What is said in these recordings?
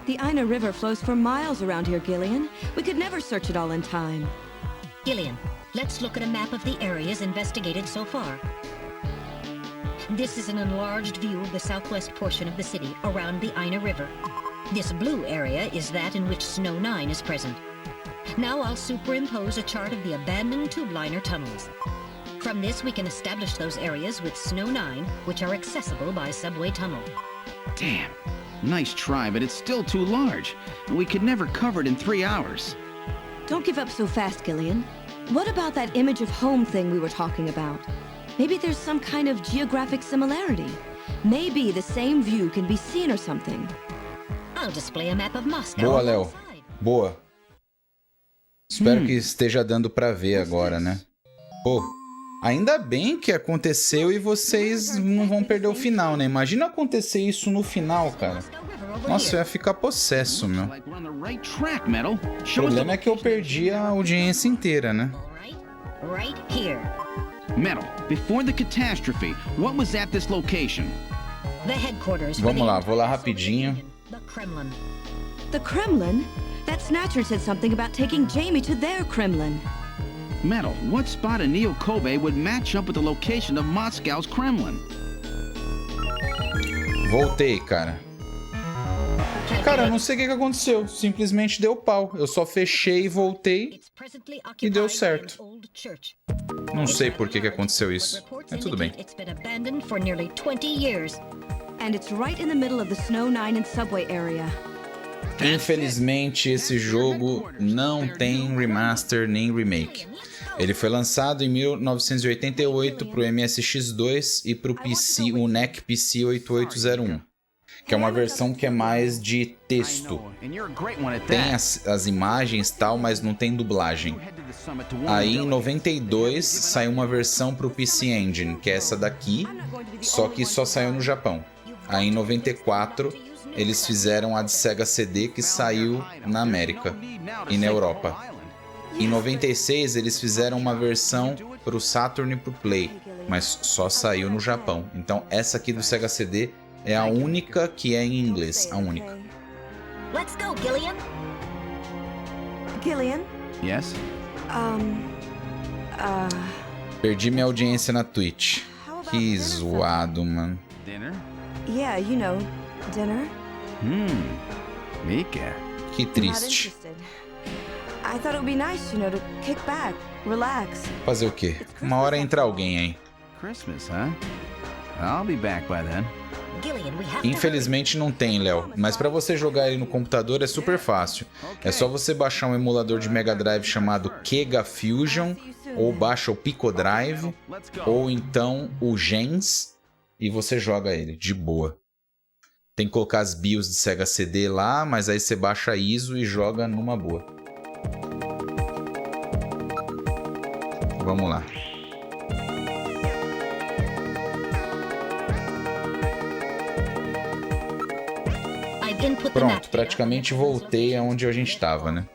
The Ina River flows for miles around here, Gillian. We could never search it all in time. Gillian, let's look at a map of the areas investigated so far. This is an enlarged view of the southwest portion of the city around the Ina River. This blue area is that in which Snow 9 is present. Now I'll superimpose a chart of the abandoned tube liner tunnels. From this we can establish those areas with Snow 9, which are accessible by subway tunnel. Damn. Nice try, but it's still too large. We could never cover it in 3 hours. Don't give up so fast, Gillian. What about that image of home thing we were talking about? Maybe there's some kind of geographic similarity. Maybe the same view can be seen or something. I'll display a map of Moscow. Boa, Léo. Boa. Espero que esteja dando pra ver agora, né? Pô, ainda bem que aconteceu e vocês não vão perder o final, né? Imagina acontecer isso no final, cara. Nossa, eu ia ficar possesso, meu. O problema é que eu perdi a audiência inteira, né? Right here. Metal, before the catastrophe, what was at this location? The headquarters. Vamos lá, vou lá rapidinho. The Kremlin. The Kremlin? That Snatcher said something about taking Jamie to their Kremlin. Metal, what spot in Neo Kobe would match up with the location of Moscow's Kremlin? Voltei, cara. Cara, eu não sei o que aconteceu. Simplesmente deu pau. Eu só fechei e voltei e deu certo. Não sei por que aconteceu isso. Mas tudo bem. And it's right in the middle of the Snow 9 and subway area. Infelizmente, esse jogo não tem remaster nem remake. Ele foi lançado em 1988 para o MSX2 e para o PC, o NEC PC 8801, que é uma versão que é mais de texto. Tem as imagens e tal, mas não tem dublagem. Aí em 92 saiu uma versão para o PC Engine, que é essa daqui, só que só saiu no Japão. Aí em 94 eles fizeram a de Sega CD, que saiu na América e na Europa. Em 96 eles fizeram uma versão para o Saturn e para o Play, mas só saiu no Japão. Então essa aqui do Sega CD é a única que é em inglês, a única. Let's go, Gillian. Gillian? Yes? Perdi minha audiência na Twitch. Que zoado, mano. Dinner? Yeah, you know, dinner. Mika. Que triste. I thought it would be nice, you know, to kick back, relax. Fazer o quê? Uma hora entra alguém aí. Christmas, huh? I'll be back by then. Infelizmente não tem, Léo, mas para você jogar ele no computador é super fácil. É só você baixar um emulador de Mega Drive chamado Kega Fusion, ou baixa o Pico Drive, ou então o Gens, e você joga ele, de boa. Tem que colocar as BIOS de Sega CD lá, mas aí você baixa a ISO e joga numa boa. Vamos lá. Pronto, praticamente voltei aonde a gente estava, né?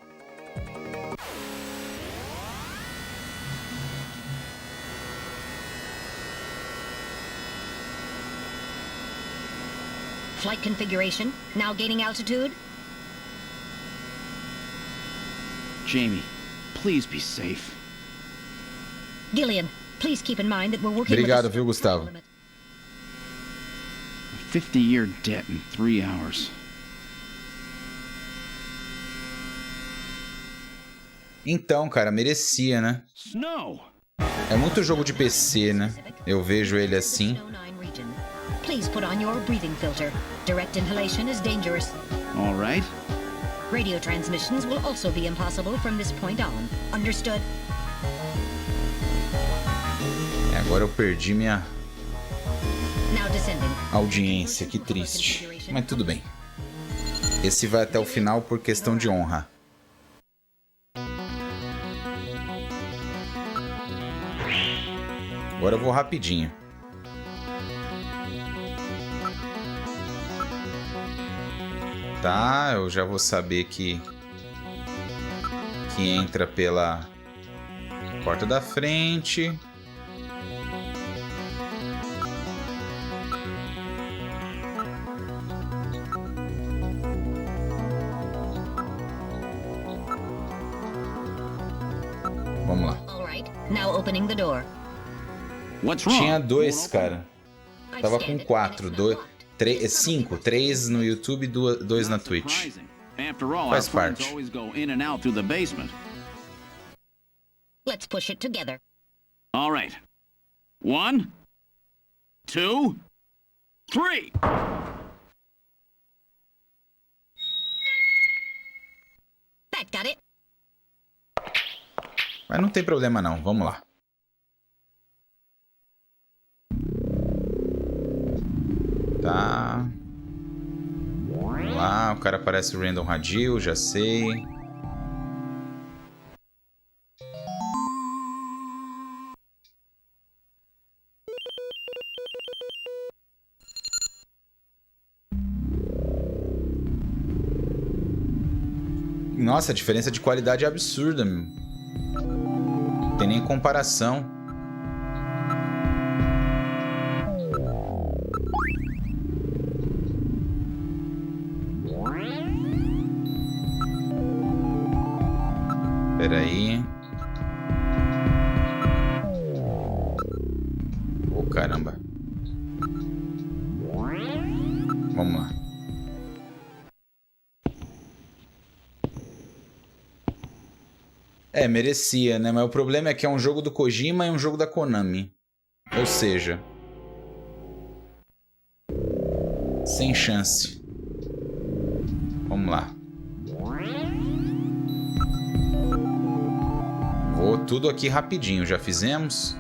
Flight configuration, now gaining altitude. Jamie, please be safe. Gillian, please keep in mind that we're working Obrigado, with viu, Gustavo? A 50-year debt in 3 hours. Então, cara, merecia, né? Snow. É muito jogo de PC, né? Eu vejo ele assim. Please put on your breathing filter. Direct inhalation is dangerous. All right. Radio transmissions will also be impossible from this point on. Understood? Agora eu perdi minha Now descending. audiência, que triste. Mas tudo bem. Esse vai até o final por questão de honra. Agora eu vou rapidinho. Tá, eu já vou saber que entra pela porta da frente. opening the door. Tinha 2, cara. Tava com 4, 5, 3 no YouTube e 2 na Twitch. Faz parte. Let's push it together. All right. 1, 2, 3. That got it. Mas não tem problema não, vamos lá. Tá. Vamos lá, o cara parece o Random Radio, já sei. Nossa, a diferença de qualidade é absurda, meu. Não tem nem comparação. Espera aí. Oh, caramba. Vamos lá. É, merecia, né? Mas o problema é que é um jogo do Kojima e um jogo da Konami. Ou seja... sem chance. Vamos lá. Vou tudo aqui rapidinho, já fizemos.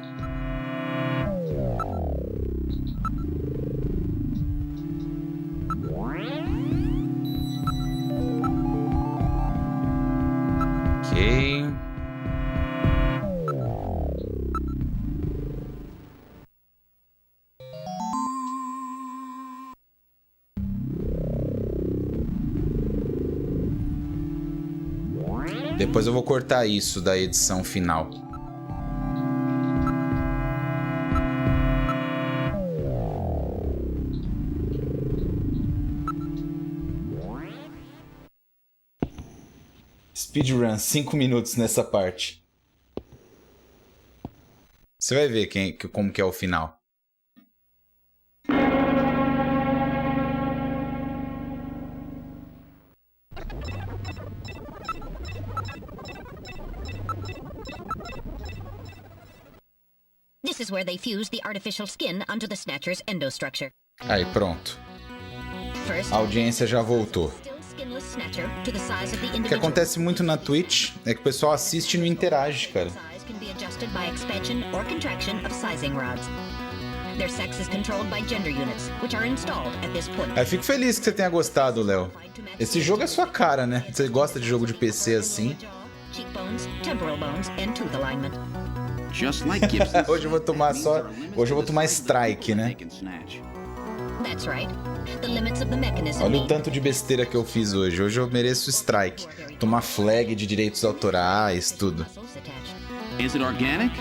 Ok. Depois eu vou cortar isso da edição final. Speedrun, 5 minutos nessa parte. Você vai ver como que é o final. This is where they fuse the artificial skin onto the Snatcher's endostructure. Aí, pronto. First, A audiência já voltou. still skinless Snatcher to the size of the O que individual. acontece muito na Twitch é que o pessoal assiste e não interage, cara. Size can be adjusted by expansion or contraction of sizing rods. Their sex is controlled by gender units, which are installed at this point. Eu fico feliz que você tenha gostado, Léo. Esse jogo é sua cara, né? Você gosta de jogo de PC assim. Cheekbones, temporal bones, and tooth alignment. Just like Gibson's. Hoje eu vou tomar só... Hoje eu vou tomar strike, né? That's right. The limits of the mechanism. Olha o tanto de besteira que eu fiz hoje. Hoje eu mereço strike. Tomar flag de direitos autorais, tudo. Muscles attached. Is it organic?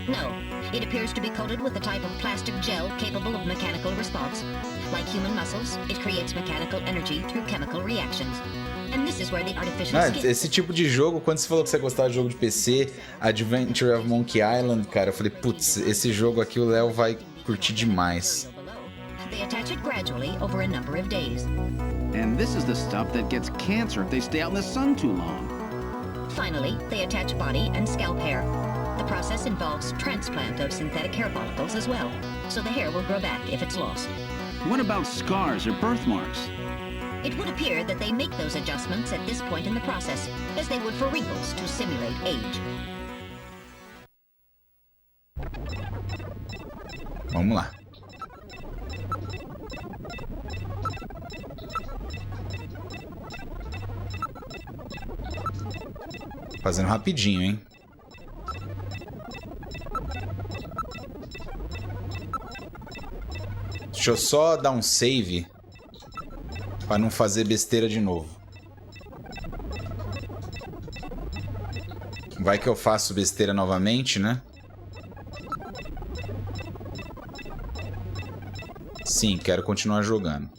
No. It appears to be coated with a type of plastic gel capable of mechanical response. Like human muscles, it creates mechanical energy through chemical reactions. And this is where the artificial Ah, skin... esse tipo de jogo, quando você falou que você gostava de jogo de PC, Adventure of Monkey Island, cara, eu falei, putz, esse jogo aqui o Léo vai curtir demais. They attach it gradually over a number of days. And this is the stuff that gets cancer if they stay out in the sun too long. Finally, they attach body and scalp hair. The process involves transplant of synthetic hair follicles as well, so the hair will grow back if it's lost. What about scars or birthmarks? It would appear that they make those adjustments at this point in the process, as they would for wrinkles to simulate age. Vamos lá. Fazendo rapidinho, hein? Deixa eu só dar um save para não fazer besteira de novo. Vai que eu faço besteira novamente, né? Sim, quero continuar jogando.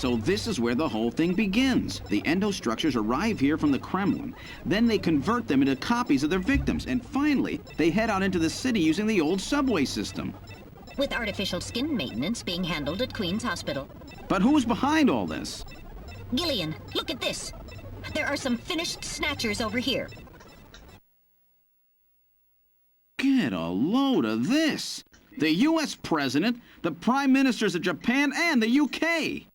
So this is where the whole thing begins. The endostructures arrive here from the Kremlin. Then they convert them into copies of their victims. And finally, they head out into the city using the old subway system. With artificial skin maintenance being handled at Queen's Hospital. But who's behind all this? Gillian, look at this. There are some finished snatchers over here. Get a load of this. The U.S. President, the Prime Ministers of Japan, and the UK.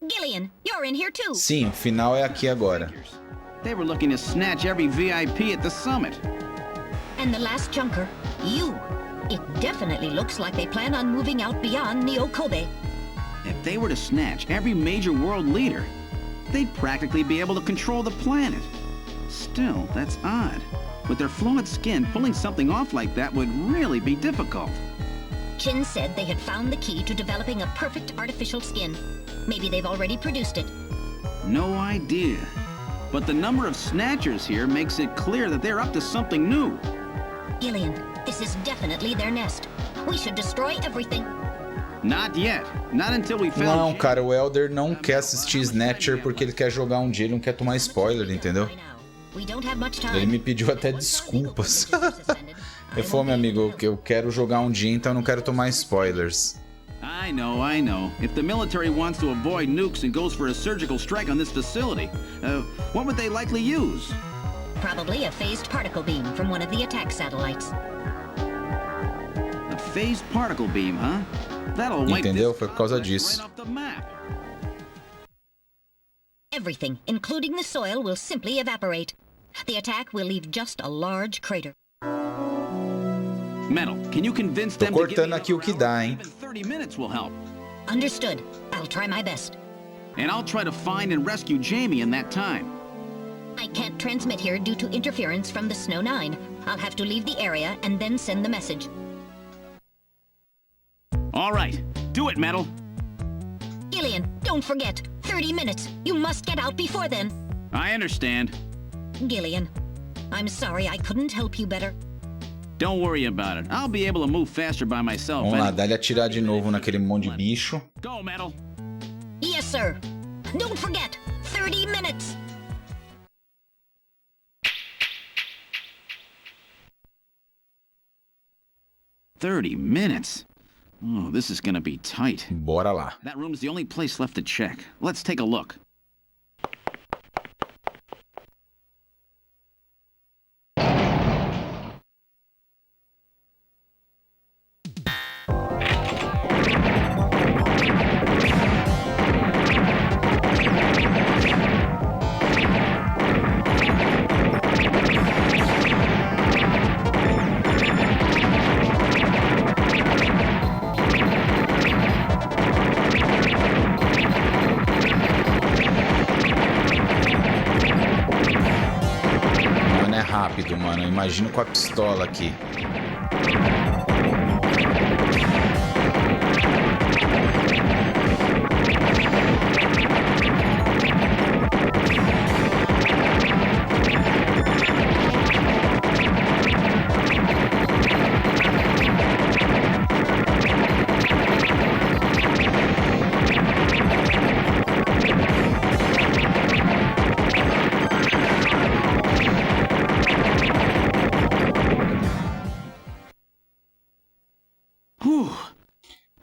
Gillian, you're in here too. Sim, o final é aqui agora. They were looking to snatch every VIP at the summit. And the last junker, you. It definitely looks like they plan on moving out beyond Neo-Kobe. If they were to snatch every major world leader, they'd practically be able to control the planet. Still, that's odd. With their flawed skin, pulling something off like that would really be difficult. Chin said they had found the key to developing a perfect artificial skin. Maybe they've already produced it. No idea. But the number of snatchers here makes it clear that they're up to something new. Gillian, this is definitely their nest. We should destroy everything. Not yet. Not until we found... Não, cara, o Elder não quer assistir Snatcher porque ele quer jogar um dia, ele não quer tomar spoiler, entendeu? Ele me pediu até desculpas. Ele falou, meu amigo, eu quero jogar um dia, então eu não quero tomar spoilers. I know. If the military wants to avoid nukes and goes for a surgical strike on this facility, what would they likely use? Probably a phased particle beam from one of the attack satellites. A phased particle beam, huh? That'll wipe Entendeu? Foi por causa disso. right off the map. Everything, including the soil, will simply evaporate. The attack will leave just a large crater. Metal, can you convince Tô them to give cortando me aqui o que another dá, hour? hein? Even 30 minutes will help. Understood. I'll try my best. And I'll try to find and rescue Jamie in that time. I can't transmit here due to interference from the Snow 9. I'll have to leave the area and then send the message. All right, do it, Metal. Gillian, don't forget. 30 minutes. You must get out before then. I understand. Gillian, I'm sorry I couldn't help you better. Don't worry about it. I'll be able to move faster by myself. Vamos lá, dá ele atirar de novo naquele monte de bicho. Go, Metal. Yes, sir. Don't forget. 30 minutes. "30 minutes? Oh, this is gonna be tight. Bora lá. That room's the only place left to check. Let's take a look. Mano, é rápido, mano. Eu imagino com a pistola aqui.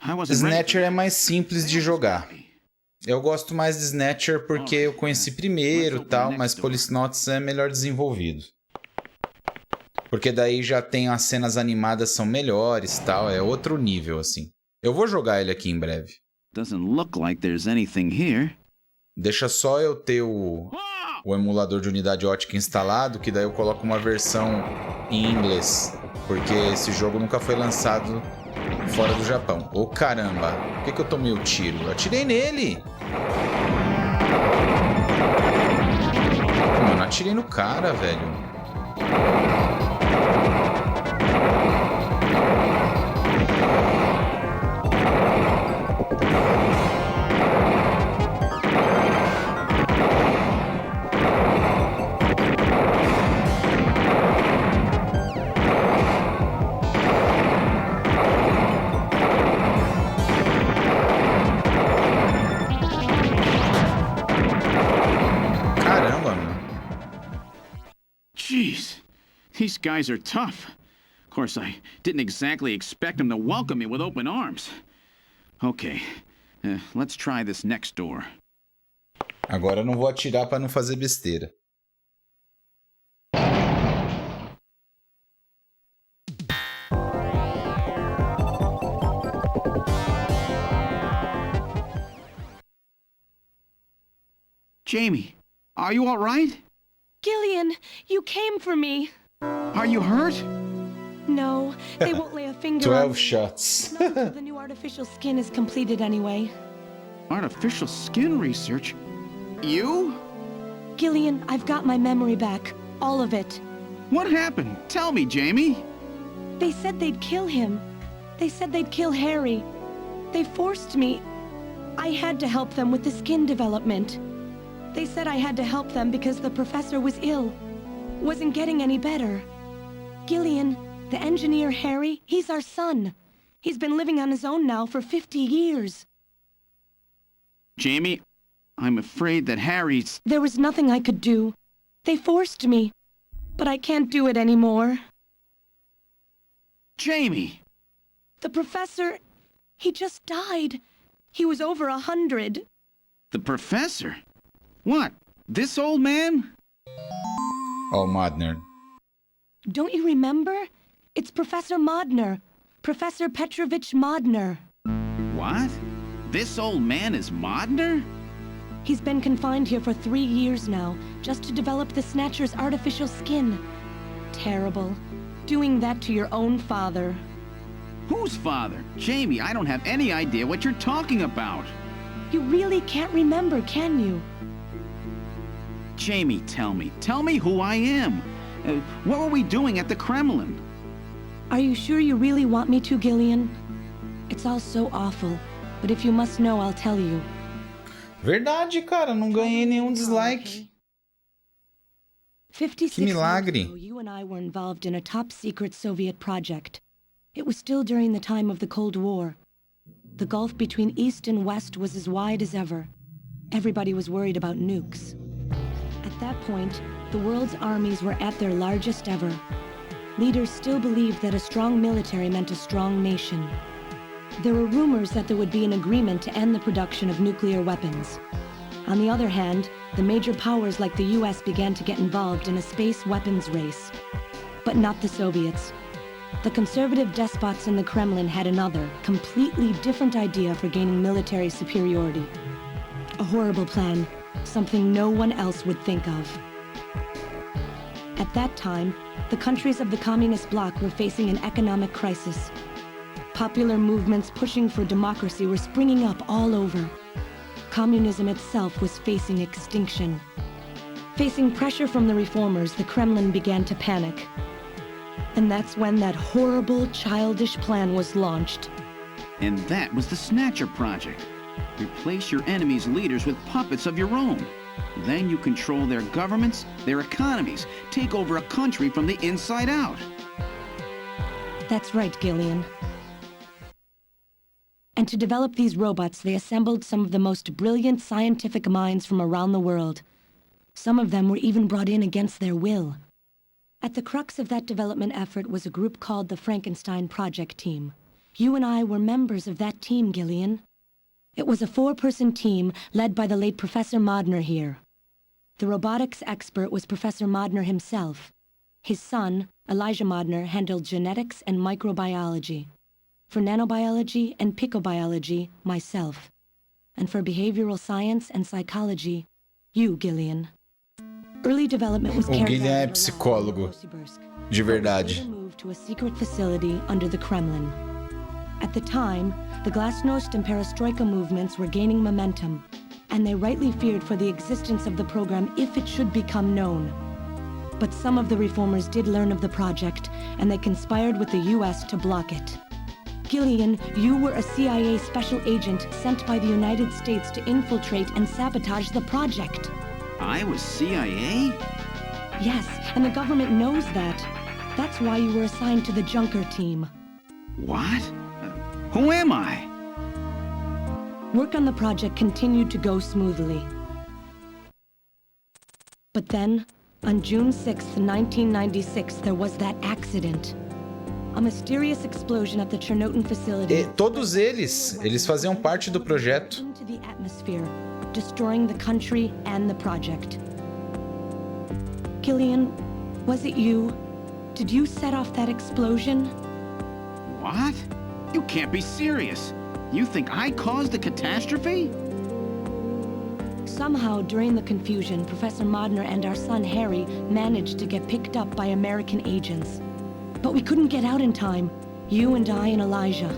I wasn't ready. Snatcher é mais simples de jogar. Eu gosto mais de Snatcher porque eu conheci primeiro e tal, mas Policenauts é melhor desenvolvido. Porque daí já tem as cenas animadas são melhores e tal, é outro nível assim. Eu vou jogar ele aqui em breve. Doesn't look like there's anything here. Deixa só eu ter o emulador de unidade ótica instalado, que daí eu coloco uma versão em inglês. Porque esse jogo nunca foi lançado fora do Japão. Ô caramba, por que eu tomei o tiro? Eu atirei nele! Mano, atirei no cara, velho. Jeez, these guys are tough. Of course, I didn't exactly expect them to welcome me with open arms. Okay, let's try this next door. Agora eu não vou atirar pra não fazer besteira. Jamie, are you all right? Gillian, you came for me. Are you hurt? No, they won't lay a finger 12 on shots. Not until the new artificial skin is completed anyway. Artificial skin research? You? Gillian, I've got my memory back. All of it. What happened? Tell me, Jamie. They said they'd kill him. They said they'd kill Harry. They forced me. I had to help them with the skin development. They said I had to help them because the professor was ill. Wasn't getting any better. Gillian, the engineer Harry, he's our son. He's been living on his own now for 50 years. Jamie, I'm afraid that Harry's... There was nothing I could do. They forced me. But I can't do it anymore. Jamie! The professor, he just died. He was over 100. The professor? What? This old man? Oh, Modner. Don't you remember? It's Professor Modner. Professor Petrovich Modner. What? This old man is Modner? He's been confined here for 3 years now, just to develop the Snatcher's artificial skin. Terrible. Doing that to your own father. Whose father? Jamie, I don't have any idea what you're talking about. You really can't remember, can you? Jamie, tell me who I am. What were we doing at the Kremlin? Are you sure you really want me to, Gillian? It's all so awful, but if you must know, I'll tell you. Verdade, cara, não ganhei nenhum dislike. 56 Que milagre. years ago, you and I were involved in a top-secret Soviet project. It was still during the time of the Cold War. The gulf between East and West was as wide as ever. Everybody was worried about nukes. At that point, the world's armies were at their largest ever. Leaders still believed that a strong military meant a strong nation. There were rumors that there would be an agreement to end the production of nuclear weapons. On the other hand, the major powers like the US began to get involved in a space weapons race. But not the Soviets. The conservative despots in the Kremlin had another, completely different idea for gaining military superiority. A horrible plan, something no one else would think of. At that time, the countries of the communist bloc were facing an economic crisis. Popular movements pushing for democracy were springing up all over. Communism itself was facing extinction. Facing pressure from the reformers, the Kremlin began to panic. And that's when that horrible, childish plan was launched. And that was the Snatcher project. Replace your enemy's leaders with puppets of your own. Then you control their governments, their economies, take over a country from the inside out. That's right, Gillian. And to develop these robots, they assembled some of the most brilliant scientific minds from around the world. Some of them were even brought in against their will. At the crux of that development effort was a group called the Frankenstein Project Team. You and I were members of that team, Gillian. It was a 4-person team led by the late Professor Modner here. The robotics expert was Professor Modner himself. His son, Elijah Modner, handled genetics and microbiology. For nanobiology and picobiology, myself. And for behavioral science and psychology, you, Gillian. Early development was carried Gillian é out psicólogo, de verdade. moved to a secret facility under the Kremlin. At the time, the Glasnost and Perestroika movements were gaining momentum, and they rightly feared for the existence of the program if it should become known. But some of the reformers did learn of the project, and they conspired with the US to block it. Gillian, you were a CIA special agent sent by the United States to infiltrate and sabotage the project. I was CIA? Yes, and the government knows that. That's why you were assigned to the Junker team. What? Who am I? Work on the project continued to go smoothly. But then, On June 6th, 1996, there was that accident. A mysterious explosion at the Chernobyl facility. E todos eles faziam parte do projeto. Into the atmosphere, destroying the country and the project. Killian, was it you? Did you set off that explosion? What? You can't be serious. You think I caused the catastrophe? Somehow, during the confusion, Professor Modner and our son Harry managed to get picked up by American agents. But we couldn't get out in time, you and I and Elijah.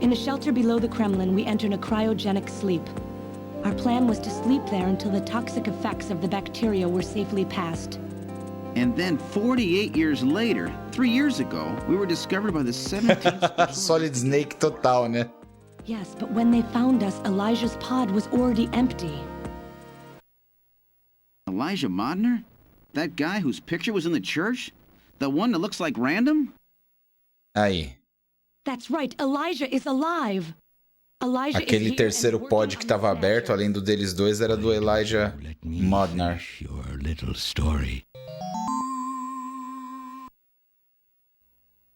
In a shelter below the Kremlin, we entered a cryogenic sleep. Our plan was to sleep there until the toxic effects of the bacteria were safely passed. And then 48 years later, 3 years ago, we were discovered by the 17th... Solid Snake total, né? Yes, but when they found us, Elijah's pod was already empty. Elijah Modner? That guy whose picture was in the church? The one that looks like Random? Aí. That's right, Elijah is alive. Elijah Aquele is here terceiro and pod working que on the estava aberto, Snatcher. além do deles dois, era do Elijah Modner. Your little story.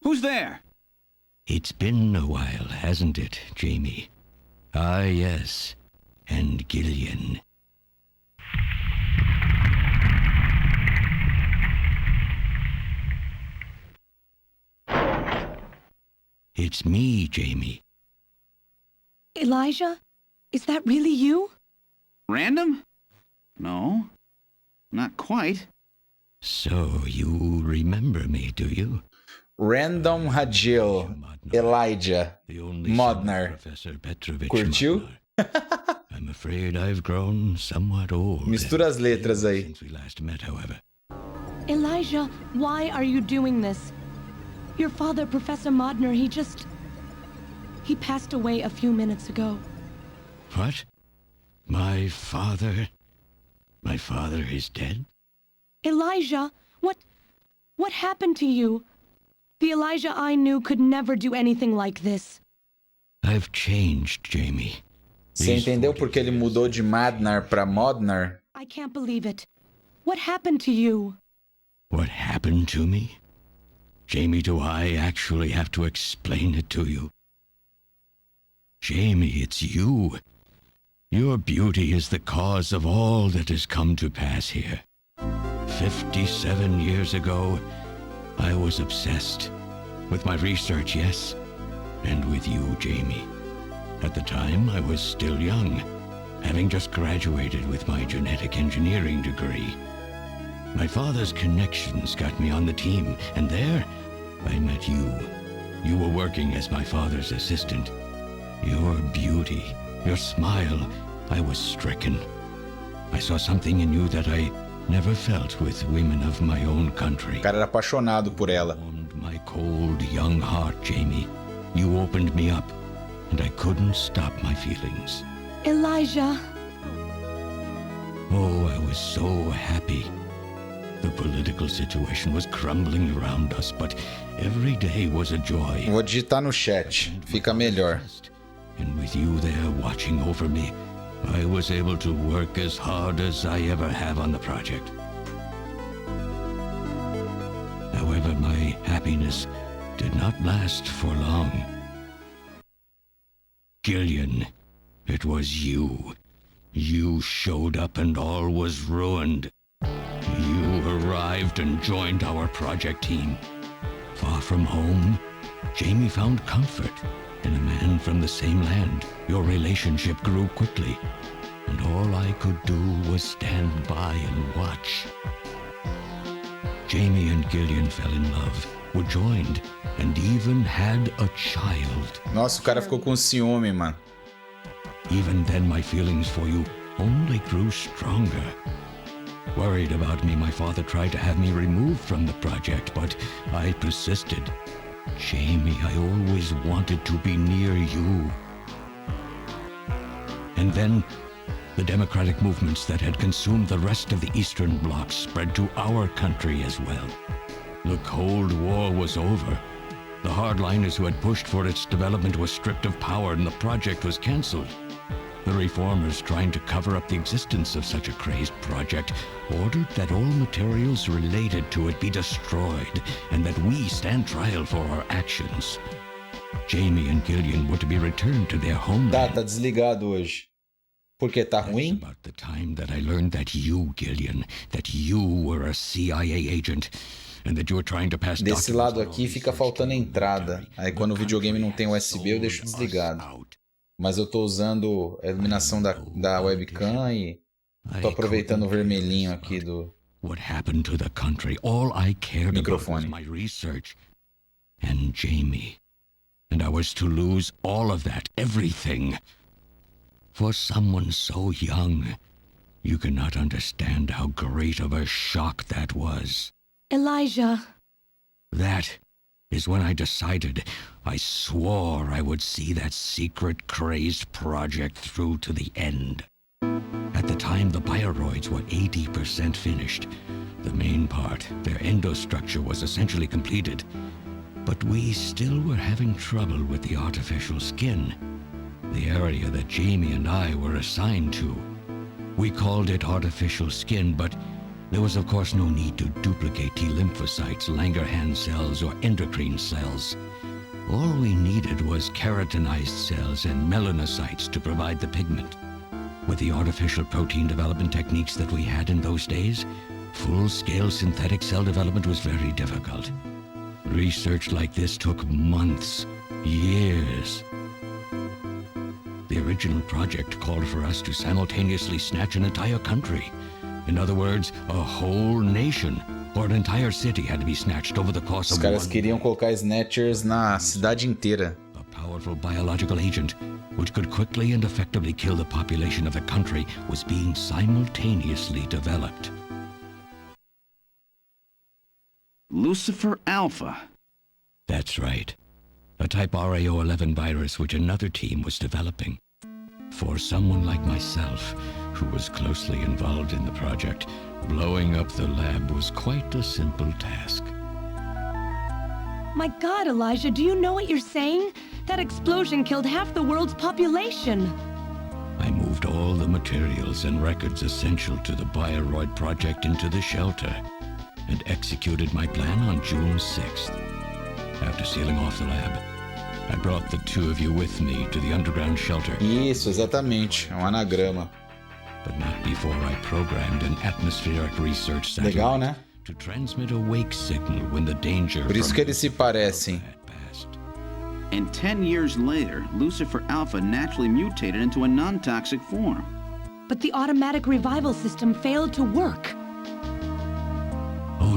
Who's there? It's been a while, hasn't it, Jamie? Ah, yes. And Gillian. It's me, Jamie. Elijah? Is that really you? Random? No. Not quite. So you remember me, do you? Random Hagil, Elijah The only son of Modner. Professor Petrovich Curtiu? Modner. I'm afraid I've grown somewhat old. Mistura as letras aí. Since we last met, however. Elijah, why are you doing this? Your father, Professor Modner, he passed away a few minutes ago. What? My father is dead? Elijah, what happened to you? The Elijah I knew could never do anything like this. I've changed, Jamie. Você entendeu porque ele mudou de Madnar pra Modnar? I can't believe it. What happened to you? What happened to me? Jamie, do I actually have to explain it to you? Jamie, it's you. Your beauty is the cause of all that has come to pass here. 57 years ago, I was obsessed. With my research, yes. And with you, Jamie. At the time, I was still young, having just graduated with my genetic engineering degree. My father's connections got me on the team, and there, I met you. You were working as my father's assistant. Your beauty, your smile, I was stricken. I saw something in you that I never felt with women of my own country. O cara era apaixonado por ela. Warmed my cold young heart, Jamie. You opened me up, and I couldn't stop my feelings. Elijah. Oh, I was so happy. The political situation was crumbling around us, but every day was a joy. Vou digitar no chat, fica melhor. And with you there watching over me, I was able to work as hard as I ever have on the project. However, my happiness did not last for long. Gillian, it was you. You showed up and all was ruined. You arrived and joined our project team. Far from home, Jamie found comfort in a man from the same land. Your relationship grew quickly, and all I could do was stand by and watch. Jamie and Gillian fell in love, were joined, and even had a child. Nossa, o cara ficou com ciúme, mano. Even then, my feelings for you only grew stronger. Worried about me, my father tried to have me removed from the project, but I persisted. Jamie, I always wanted to be near you. And then, the democratic movements that had consumed the rest of the Eastern Bloc spread to our country as well. The Cold War was over. The hardliners who had pushed for its development were stripped of power and the project was cancelled. The reformers, trying to cover up the existence of such a crazed project, ordered that all materials related to it be destroyed and that we stand trial for our actions. Jamie and Gillian were to be returned to their homeland. Tá desligado hoje. Porque tá That's ruim? about the time that I learned that you, Gillian, that you were a CIA agent and that you were trying to pass Desse documents lado on all aqui fica research faltando a to entrada. Aí quando o videogame não tem USB eu deixo sold us desligado. out. Mas eu tô usando a iluminação da webcam e tô aproveitando o vermelhinho aqui do What happened to the country? All I cared about was microfone. my research and Jamie. And I was to lose all of that, everything. For someone so young, you cannot understand how great of a shock that was. Elijah. That is when I decided, I swore I would see that secret, crazed project through to the end. At the time, the bioroids were 80% finished. The main part, their endostructure, was essentially completed. But we still were having trouble with the artificial skin, the area that Jamie and I were assigned to. We called it artificial skin, but there was of course no need to duplicate T lymphocytes, Langerhans cells, or endocrine cells. All we needed was keratinized cells and melanocytes to provide the pigment. With the artificial protein development techniques that we had in those days, full-scale synthetic cell development was very difficult. Research like this took months, years. The original project called for us to simultaneously snatch an entire country. In other words, a whole nation, or an entire city had to be snatched over the course Os of caras one queriam colocar Snatchers na cidade inteira. A powerful biological agent, which could quickly and effectively kill the population of the country, was being simultaneously developed. Lucifer Alpha. That's right. A type RAO11 virus which another team was developing. For someone like myself, who was closely involved in the project, blowing up the lab was quite a simple task. My God, Elijah, do you know what you're saying? That explosion killed half the world's population. I moved all the materials and records essential to the Bioroid project into the shelter and executed my plan on June 6th. After sealing off the lab, I brought the two of you with me to the underground shelter. Isso, exatamente. É um anagrama. But not before I programmed an atmospheric research satellite Legal, né? to transmit a wake signal when the danger Por isso from que eles se parecem. had passed. And 10 years later, Lucifer Alpha naturally mutated into a non-toxic form. But the automatic revival system failed to work. Oh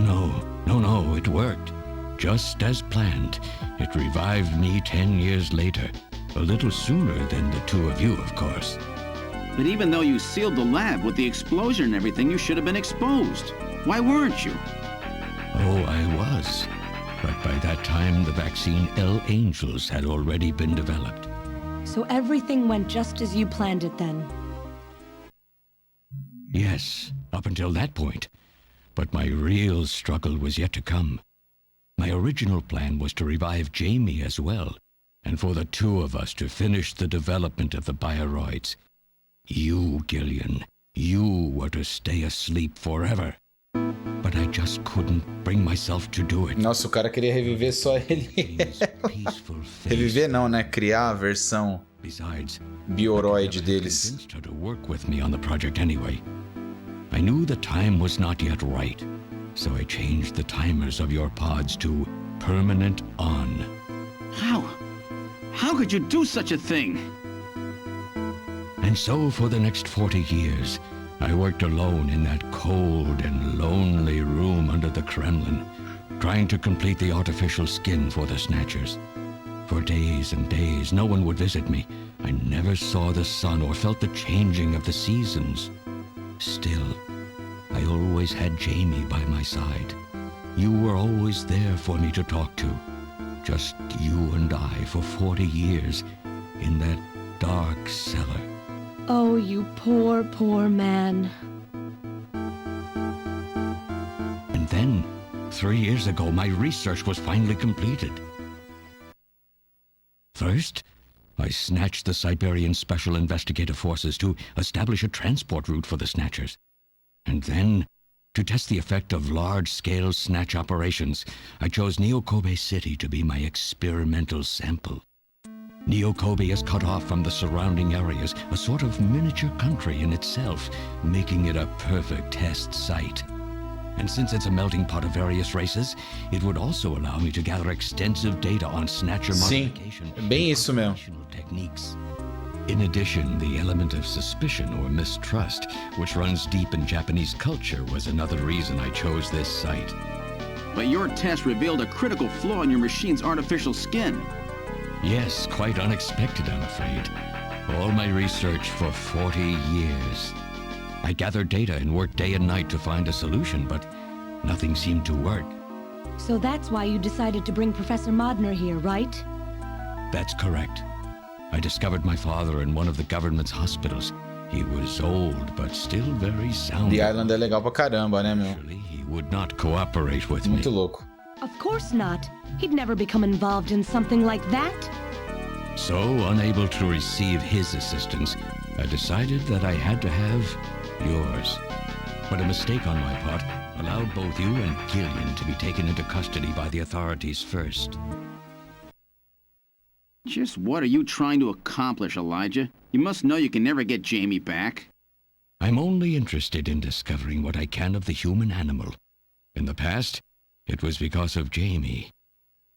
no, it worked. Just as planned. It revived me 10 years later. A little sooner than the two of you, of course. But even though you sealed the lab with the explosion and everything, you should have been exposed. Why weren't you? Oh, I was. But by that time, the vaccine L Angels had already been developed. So everything went just as you planned it then. Yes, up until that point. But my real struggle was yet to come. My original plan was to revive Jamie as well, and for the two of us to finish the development of the bioroids. You, Gillian, you were to stay asleep forever. But I just couldn't bring myself to do it. Nossa, o cara queria reviver só ele. Peaceful face. Reviver não, né? Criar a versão Besides, bioroide I deles. convinced her to work with me on the project anyway. I knew the time was not yet right, so I changed the timers of your pods to permanent on. How? How could you do such a thing? And so for the next 40 years, I worked alone in that cold and lonely room under the Kremlin, trying to complete the artificial skin for the Snatchers. For days and days, no one would visit me. I never saw the sun or felt the changing of the seasons. Still, I always had Jamie by my side. You were always there for me to talk to. Just you and I for 40 years in that dark cellar. Oh, you poor, poor man. And then, 3 years ago, my research was finally completed. First, I snatched the Siberian Special Investigative Forces to establish a transport route for the Snatchers. And then, to test the effect of large-scale snatch operations, I chose Neo-Kobe City to be my experimental sample. Neo-Kobe is cut off from the surrounding areas, a sort of miniature country in itself, making it a perfect test site. And since it's a melting pot of various races, it would also allow me to gather extensive data on Snatcher modification é bem isso mesmo. techniques. In addition, the element of suspicion or mistrust, which runs deep in Japanese culture, was another reason I chose this site. But your test revealed a critical flaw in your machine's artificial skin. Yes, quite unexpected, I'm afraid. All my research for 40 years. I gathered data and worked day and night to find a solution, but nothing seemed to work. So that's why you decided to bring Professor Modner here, right? That's correct. I discovered my father in one of the government's hospitals. He was old, but still very sound. The Island é legal pra caramba, né, meu? Actually, he would not cooperate with me. Muito louco. Of course not. He'd never become involved in something like that. So, unable to receive his assistance, I decided that I had to have yours. But a mistake on my part allowed both you and Gillian to be taken into custody by the authorities first. Just what are you trying to accomplish, Elijah? You must know you can never get Jamie back. I'm only interested in discovering what I can of the human animal. In the past, it was because of Jamie.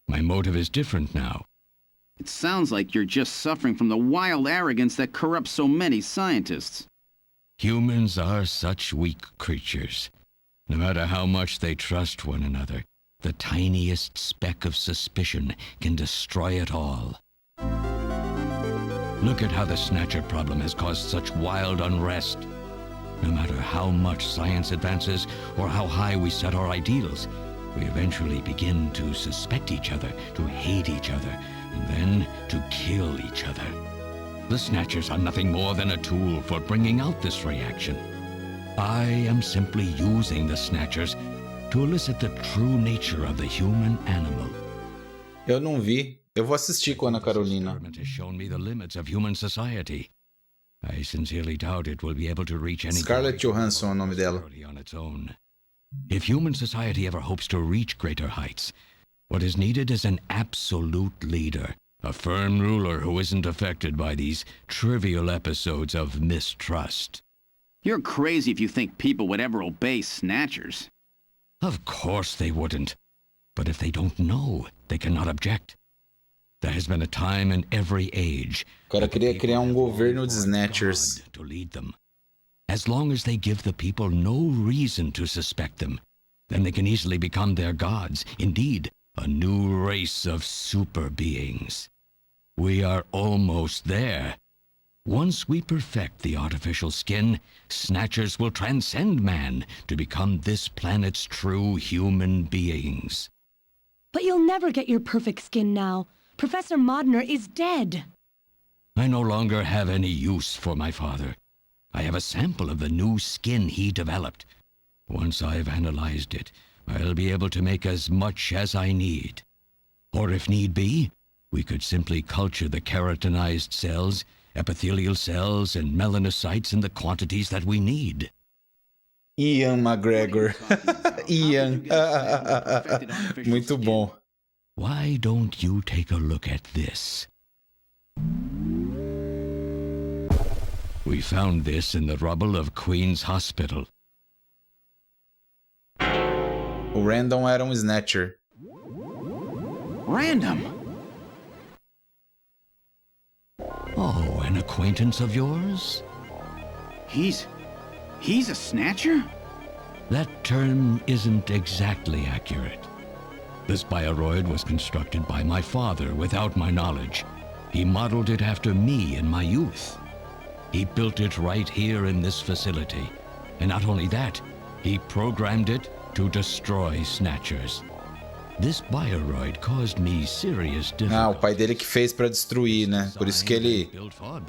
My motive is different now. It sounds like you're just suffering from the wild arrogance that corrupts so many scientists. Humans are such weak creatures. No matter how much they trust one another, the tiniest speck of suspicion can destroy it all. Look at how the Snatcher problem has caused such wild unrest. No matter how much science advances or how high we set our ideals, we eventually begin to suspect each other, to hate each other, and then to kill each other. The Snatchers are nothing more than a tool for bringing out this reaction. I am simply using the Snatchers to elicit the true nature of the human animal. Eu não vi. Eu vou assistir com a Ana Carolina. This experiment has shown me the limits of human society. I sincerely doubt it will be able to reach any Scarlett Johansson é o nome dela. on its own. If human society ever hopes to reach greater heights, what is needed is an absolute leader, a firm ruler who isn't affected by these trivial episodes of mistrust. You're crazy if you think people would ever obey Snatchers. Of course they wouldn't. But if they don't know, they cannot object. There has been a time in every age O cara queria criar governo de Snatchers. to lead them. As long as they give the people no reason to suspect them, then they can easily become their gods, indeed, a new race of super beings. We are almost there. Once we perfect the artificial skin, Snatchers will transcend man to become this planet's true human beings. But you'll never get your perfect skin now. Professor Modner is dead. I no longer have any use for my father. I have a sample of the new skin he developed. Once I've analyzed it, I'll be able to make as much as I need. Or if need be, we could simply culture the keratinized cells, epithelial cells, and melanocytes in the quantities that we need. Ian McGregor. Ian. Muito bom. Why don't you take a look at this? We found this in the rubble of Queen's Hospital. O Random era Snatcher. Random? Oh, an acquaintance of yours? He's a Snatcher? That term isn't exactly accurate. This bioroid was constructed by my father without my knowledge. He modeled it after me in my youth. He built it right here in this facility. And not only that, he programmed it to destroy Snatchers. This bioroid caused me serious Ah, o difficulty. pai dele que fez pra destruir, né? Por isso que ele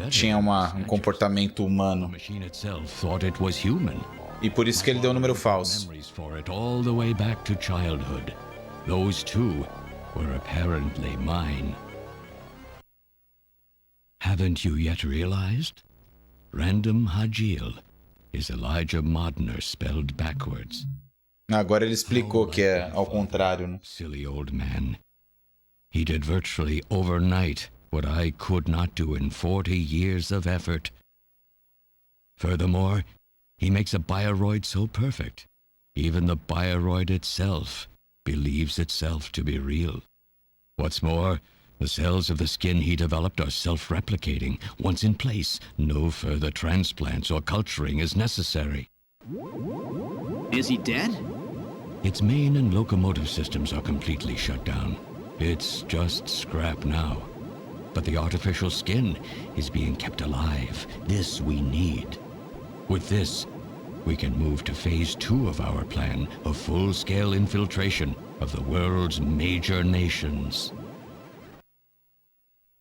tinha comportamento The humano. machine itself thought it was human. E por isso que ele deu o número falso. Memories for it all the way back to childhood. Those too were apparently mine. Haven't you yet realized? Random Hajil is Elijah Modner spelled backwards. Agora ele explicou que é ao contrário, né? Silly old man. He did virtually overnight what I could not do in 40 years of effort. Furthermore, he makes a bioroid so perfect, even the bioroid itself believes itself to be real. What's more, the cells of the skin he developed are self-replicating. Once in place, no further transplants or culturing is necessary. Is he dead? Its main and locomotive systems are completely shut down. It's just scrap now. But the artificial skin is being kept alive. This we need. With this, we can move to phase 2 of our plan of full-scale infiltration of the world's major nations.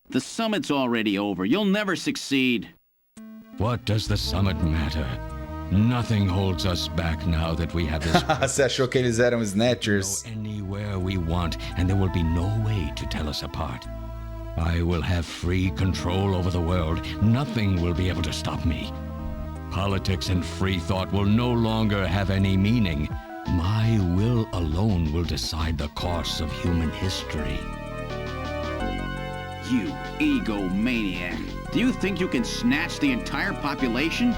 The summit's already over. You'll never succeed. What does the summit matter? Nothing holds us back now that we have this. Você achou que eles eram Snatchers? Go anywhere we want, and there will be no way to tell us apart. I will have free control over the world. Nothing will be able to stop me. Politics and free thought will no longer have any meaning. My will alone will decide the course of human history. You egomaniac. Do you think you can snatch the entire population?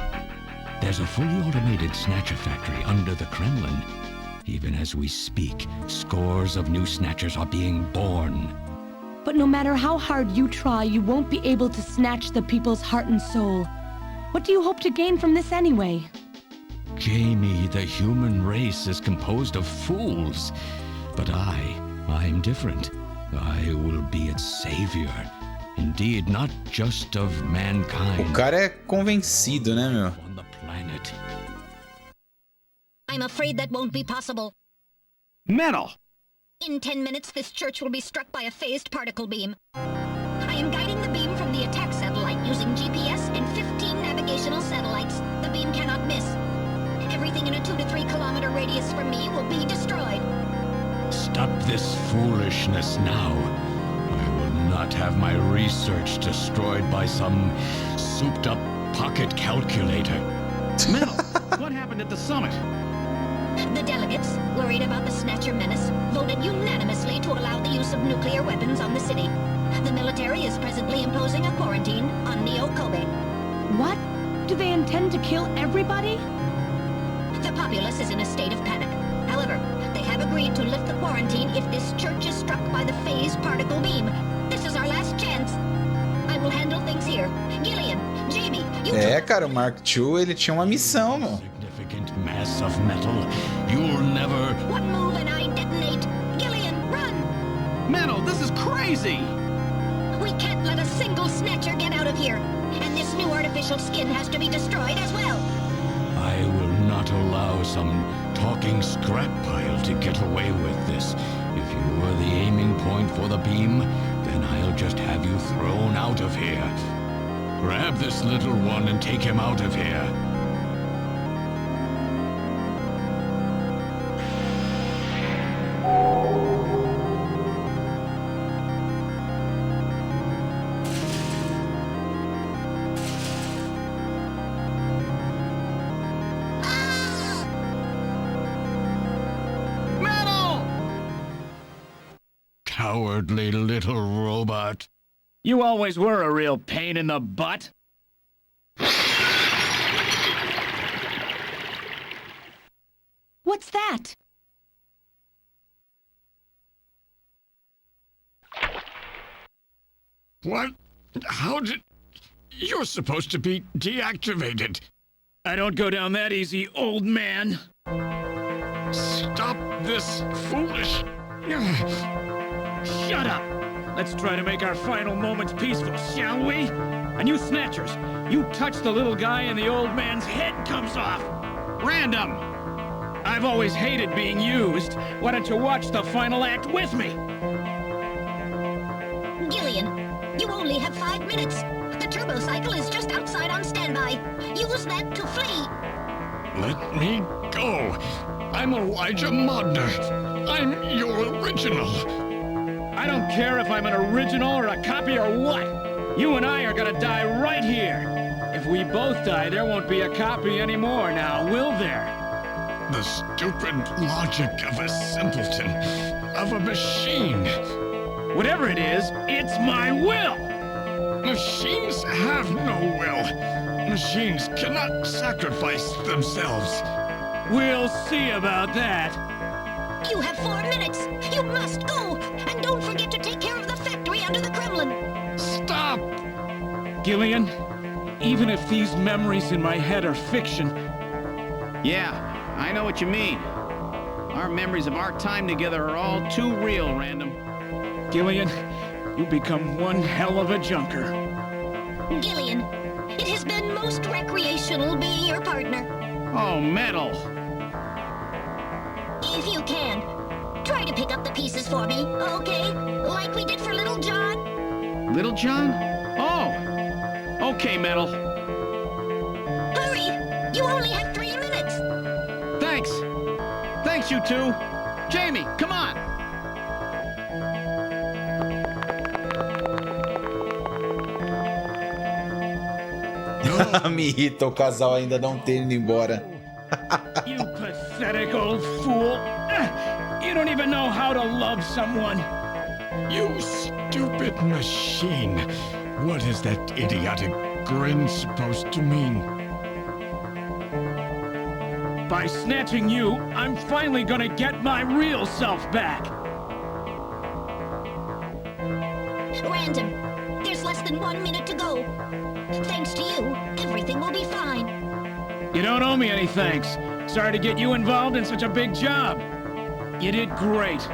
There's a fully automated Snatcher factory under the Kremlin. Even as we speak, scores of new Snatchers are being born. But no matter how hard you try, you won't be able to snatch the people's heart and soul. What do you hope to gain from this anyway? Jamie, the human race is composed of fools. But I'm different. I will be its savior. Indeed, not just of mankind. O cara é convencido, né, meu? On the planet. I'm afraid that won't be possible. Metal! In 10 minutes, this church will be struck by a phased particle beam. I am guiding the beam from the attack satellite using GPS and 15 navigational satellites. The beam cannot miss. Everything in a 2 to 3 kilometer radius from me will be destroyed. Stop this foolishness now. I will not have my research destroyed by some souped-up pocket calculator. Metal! What happened at the summit? The delegates, worried about the Snatcher menace, voted unanimously to allow the use of nuclear weapons on the city. The military is presently imposing a quarantine on Neo-Kobe. What? Do they intend to kill everybody? The populace is in a state of panic. However, they have agreed to lift the quarantine if this church is struck by the phased particle beam. This is our last chance. I will handle things here. Gillian, Jamie, you É, cara, o Mark II, ele tinha uma missão, meu. Significant mass of metal. You'll never... One move and I detonate. Gillian, run! Metal, this is crazy! We can't let a single Snatcher get out of here. And this new artificial skin has to be destroyed as well. I will not allow some talking scrap pile to get away with this. If you are the aiming point for the beam, then I'll just have you thrown out of here. Grab this little one and take him out of here. Cowardly little robot. You always were a real pain in the butt. What's that? What? How did... You're supposed to be deactivated. I don't go down that easy, old man. Stop this foolish... Shut up! Let's try to make our final moments peaceful, shall we? And you Snatchers, you touch the little guy and the old man's head comes off. Random! I've always hated being used. Why don't you watch the final act with me? Gillian, you only have 5 minutes. The turbo cycle is just outside on standby. Use that to flee. Let me go. I'm Elijah Modner. I'm your original. I don't care if I'm an original or a copy or what. You and I are gonna die right here. If we both die, there won't be a copy anymore now, will there? The stupid logic of a simpleton, of a machine. Whatever it is, it's my will! Machines have no will. Machines cannot sacrifice themselves. We'll see about that. You have 4 minutes. You must go. And don't forget to take care of the factory under the Kremlin. Stop! Gillian, even if these memories in my head are fiction... Yeah, I know what you mean. Our memories of our time together are all too real, Random. Gillian, you become one hell of a junker. Gillian, it has been most recreational being your partner. Oh, metal. If you can, try to pick up the pieces for me, okay? Like we did for Little John. Little John? Oh. Okay, Metal. Hurry! You only have 3 minutes. Thanks. Thanks, you two. Jamie, come on. Me irrita o casal ainda não ter ido embora. You pathetic old fool. You don't even know how to love someone. You stupid machine. What is that idiotic grin supposed to mean? By snatching you, I'm finally gonna get my real self back. Random, there's less than 1 minute to go. Thanks to you, everything will be fine. You don't owe me any thanks. Sorry to get you involved in such a big job. You did great.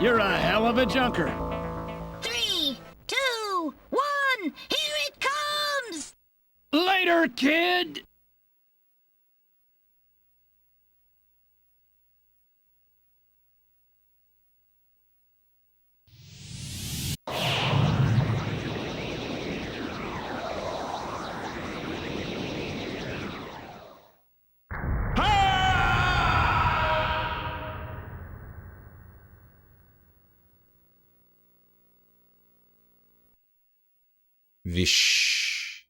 You're a hell of a junker. 3, 2, 1, here it comes! Later, kid! Vixe.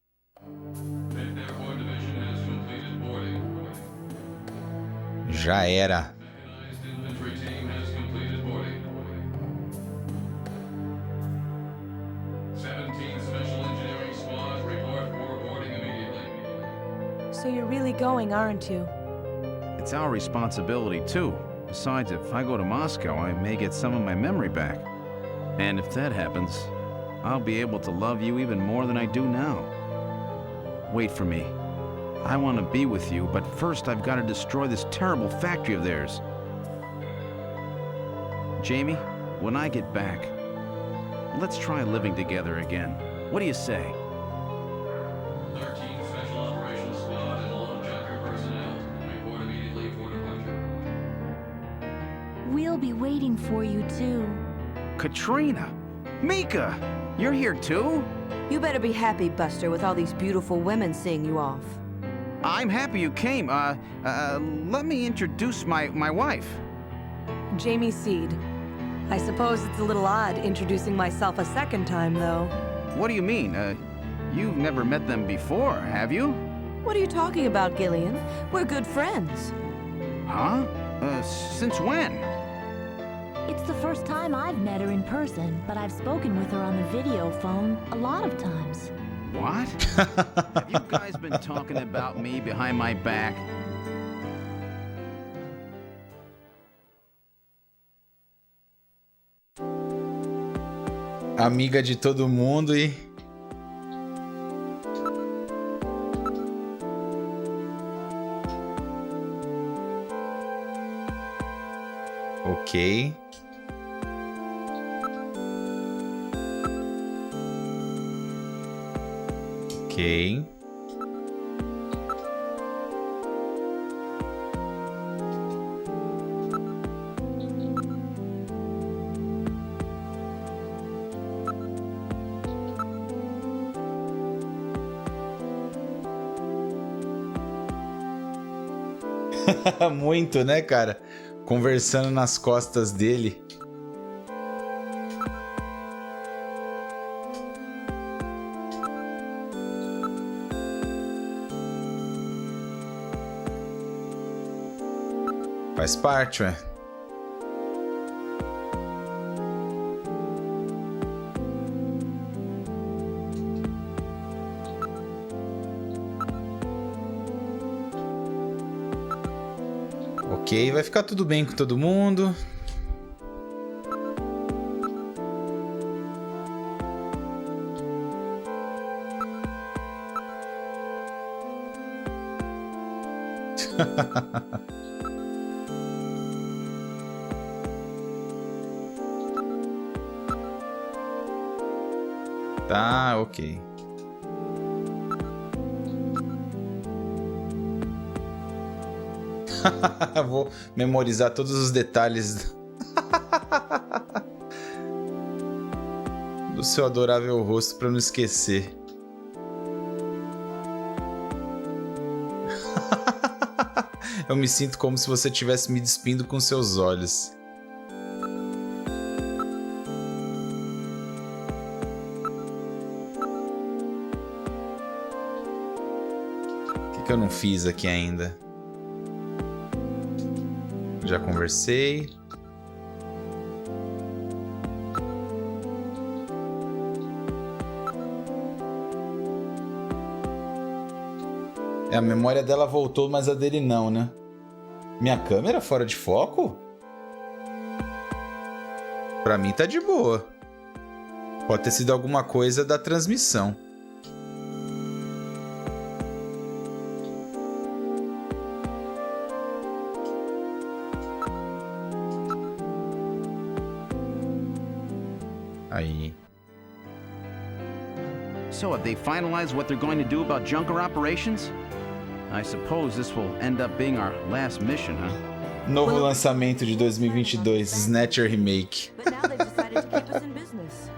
Já era. So you're really going, aren't you? It's our responsibility, too. Besides, if I go to Moscow, I may get some of my memory back. And if that happens, I'll be able to love you even more than I do now. Wait for me. I want to be with you, but first I've got to destroy this terrible factory of theirs. Jamie, when I get back, let's try living together again. What do you say? 13 Special Operations Squad and all junker personnel. Report immediately for departure. We'll be waiting for you, too. Katrina! Mika! You're here too? You better be happy, Buster, with all these beautiful women seeing you off. I'm happy you came. Let me introduce my wife. Jamie Seed. I suppose it's a little odd introducing myself a second time, though. What do you mean? You've never met them before, have you? What are you talking about, Gillian? We're good friends. Huh? Since when? It's the first time I've met her in person, but I've spoken with her on the video phone a lot of times. What? Have you guys been talking about me behind my back? Amiga de todo mundo e... Ok. Ok. Muito, né, cara? Conversando nas costas dele. Faz parte, ué. Ok, vai ficar tudo bem com todo mundo. Tá, ok. Vou memorizar todos os detalhes do seu adorável rosto para não esquecer. Eu me sinto como se você estivesse me despindo com seus olhos. O que eu não fiz aqui ainda? Já conversei. A memória dela voltou, mas a dele não, né? Minha câmera fora de foco? Pra mim tá de boa. Pode ter sido alguma coisa da transmissão. Aí. So have they finalized what they're going to do about junker operations? I suppose this will end up being our last mission, huh? Novo lançamento de 2022, Snatcher Remake. But now they've decided to keep us in business.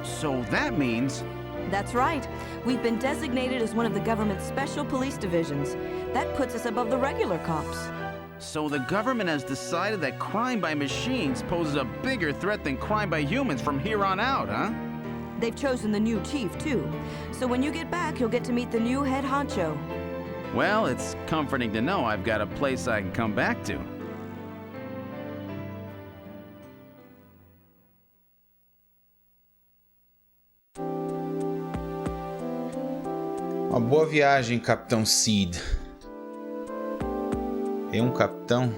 So that means... That's right. We've been designated as one of the government's special police divisions. That puts us above the regular cops. So the government has decided that crime by machines poses a bigger threat than crime by humans from here on out, huh? They've chosen the new chief, too. So when you get back, you'll get to meet the new head honcho. Well, it's comforting to know I've got a place I can come back to. Uma boa viagem, Capitão Seed. É um capitão?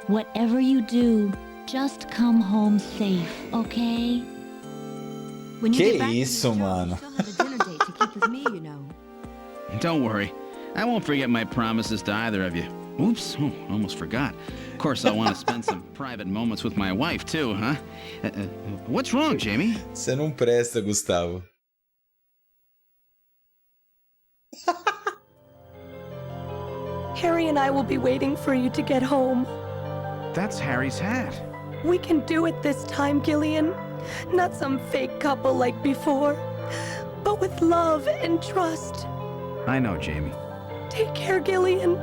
Whatever you do, just come home safe, okay? When you Que get back isso, to the show, mano? you still have a dinner date to keep with me, you know. Don't worry. I won't forget my promises to either of you. Oops, almost forgot. Of course, I want to spend some private moments with my wife, too, huh? What's wrong, Jamie? Você não presta, Gustavo. Harry and I will be waiting for you to get home. That's Harry's hat. We can do it this time, Gillian. Not some fake couple like before, but with love and trust. I know, Jamie. Take care, Gillian.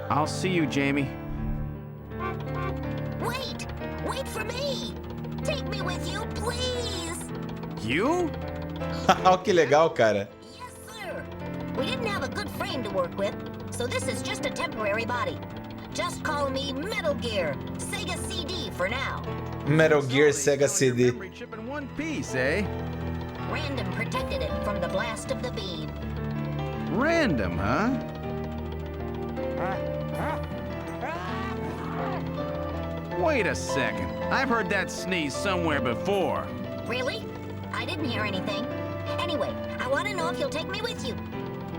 I'll see you, Jamie. Wait! Wait for me! Take me with you, please! You? Olha que legal, cara. Yes, sir. We didn't have a good frame to work with, so this is just a temporary body. Just call me Metal Gear, Sega CD for now. Metal Gear Sega CD. Memory chip in one piece, eh? Random protected it from the blast of the beam. Random, huh? Wait a second. I've heard that sneeze somewhere before. Really? I didn't hear anything. Anyway, I want to know if you'll take me with you.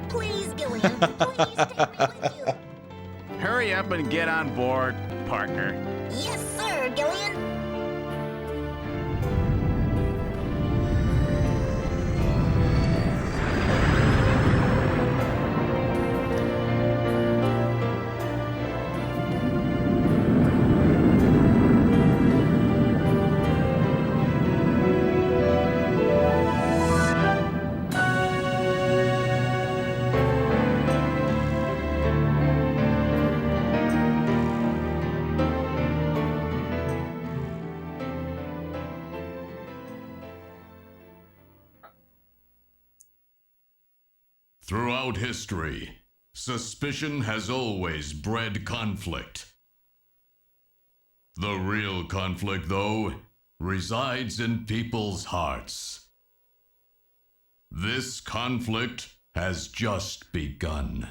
Please, Gillian, please take me with you. Hurry up and get on board, partner. Yes, sir, Gillian. Throughout history, suspicion has always bred conflict. The real conflict, though, resides in people's hearts. This conflict has just begun.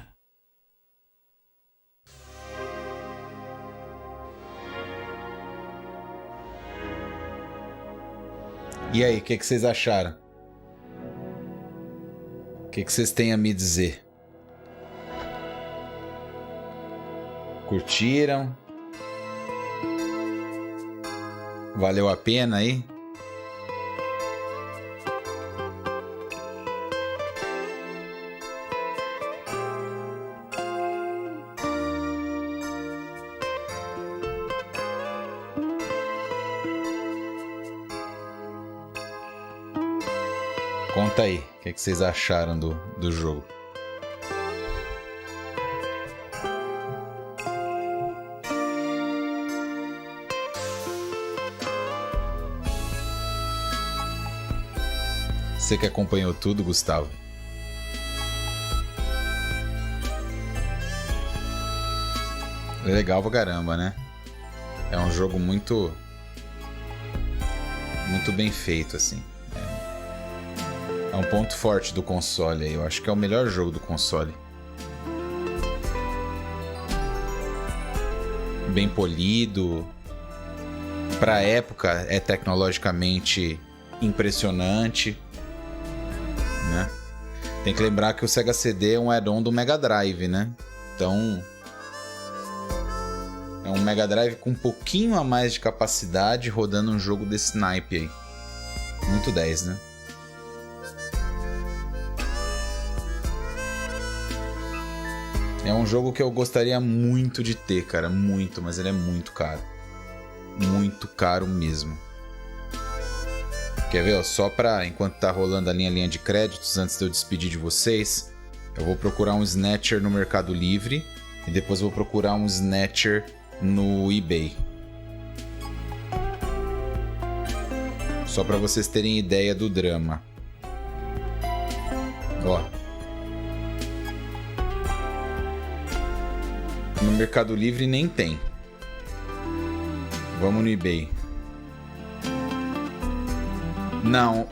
E aí, o que vocês acharam? O que vocês têm a me dizer? Curtiram? Valeu a pena aí? Conta aí, o que vocês acharam do jogo? Você que acompanhou tudo, Gustavo? É legal pra caramba, né? É um jogo muito bem feito, assim. É um ponto forte do console aí. Eu acho que é o melhor jogo do console. Bem polido. Pra época, é tecnologicamente impressionante. Né? Tem que lembrar que o Sega CD é um add-on do Mega Drive, né? Então é um Mega Drive com um pouquinho a mais de capacidade rodando um jogo desse naipe aí. Muito 10, né? É um jogo que eu gostaria muito de ter, cara. Muito, mas ele é muito caro. Muito caro mesmo. Quer ver, ó, só pra, enquanto tá rolando a linha de créditos, antes de eu despedir de vocês, eu vou procurar um Snatcher no Mercado Livre e depois vou procurar um Snatcher no eBay. Só pra vocês terem ideia do drama. Ó. No Mercado Livre nem tem. Vamos no eBay. Não,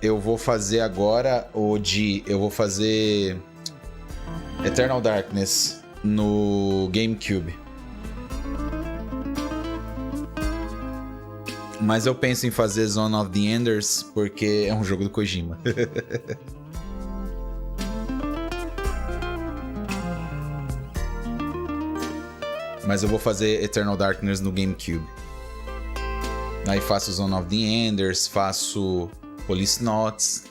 eu vou fazer agora eu vou fazer Eternal Darkness no GameCube. Mas eu penso em fazer Zone of the Enders porque é um jogo do Kojima. Mas eu vou fazer Eternal Darkness no GameCube. Aí faço Zone of the Enders, faço Police Notes.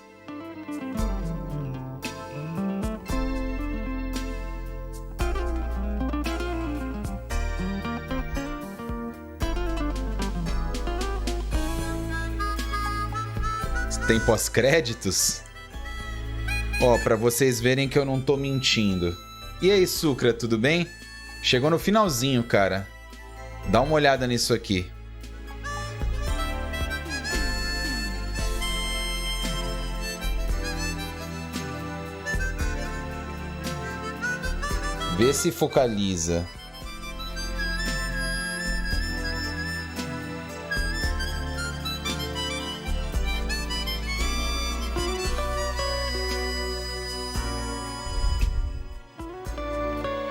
Tem pós-créditos? Ó, pra vocês verem que eu não tô mentindo. E aí, Sucra, tudo bem? Chegou no finalzinho, cara. Dá uma olhada nisso aqui. Vê se focaliza.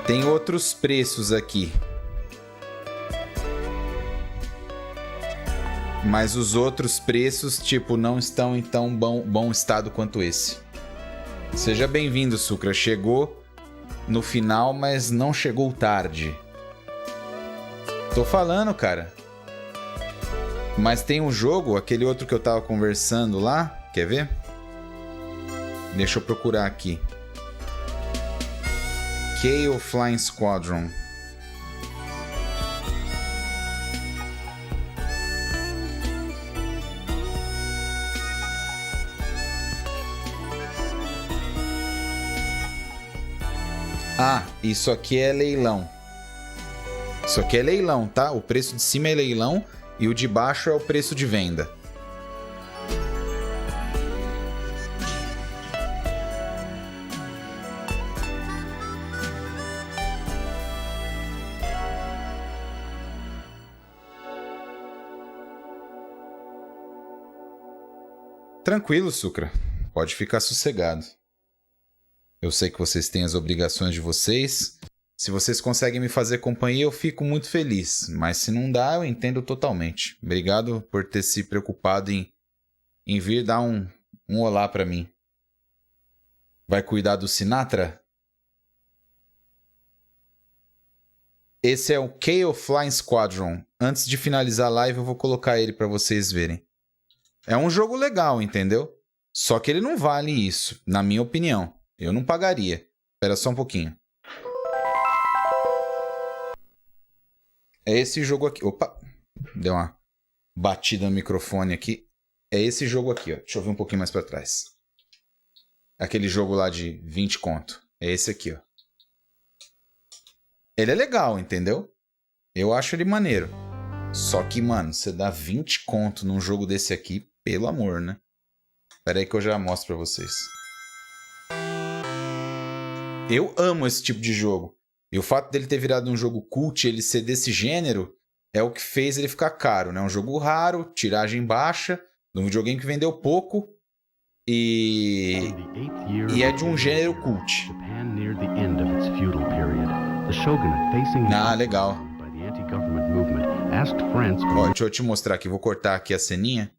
Tem outros preços aqui. Mas os outros preços, tipo, não estão em tão bom estado quanto esse. Seja bem-vindo, Sucra. Chegou no final, mas não chegou tarde. Tô falando, cara. Mas tem um jogo, aquele outro que eu tava conversando lá. Quer ver? Deixa eu procurar aqui. Kale Flying Squadron. Ah, isso aqui é leilão. Isso aqui é leilão, tá? O preço de cima é leilão e o de baixo é o preço de venda. Tranquilo, Sucra. Pode ficar sossegado. Eu sei que vocês têm as obrigações de vocês. Se vocês conseguem me fazer companhia, eu fico muito feliz. Mas se não dá, eu entendo totalmente. Obrigado por ter se preocupado em vir dar um olá pra mim. Vai cuidar do Sinatra? Esse é o Chaos Flying Squadron. Antes de finalizar a live, eu vou colocar ele pra vocês verem. É um jogo legal, entendeu? Só que ele não vale isso, na minha opinião. Eu não pagaria. Espera só um pouquinho. É esse jogo aqui. Opa! Deu uma batida no microfone aqui. É esse jogo aqui, ó. Deixa eu ver um pouquinho mais pra trás. Aquele jogo lá de 20 conto. É esse aqui, ó. Ele é legal, entendeu? Eu acho ele maneiro. Só que, mano, você dá 20 conto num jogo desse aqui, pelo amor, né? Pera aí que eu já mostro pra vocês. Eu amo esse tipo de jogo. E o fato dele ter virado um jogo cult e ele ser desse gênero é o que fez ele ficar caro, né? Um jogo raro, tiragem baixa, de um videogame que vendeu pouco e é de um gênero cult. Ah, legal. Ó, deixa eu te mostrar aqui, vou cortar aqui a ceninha.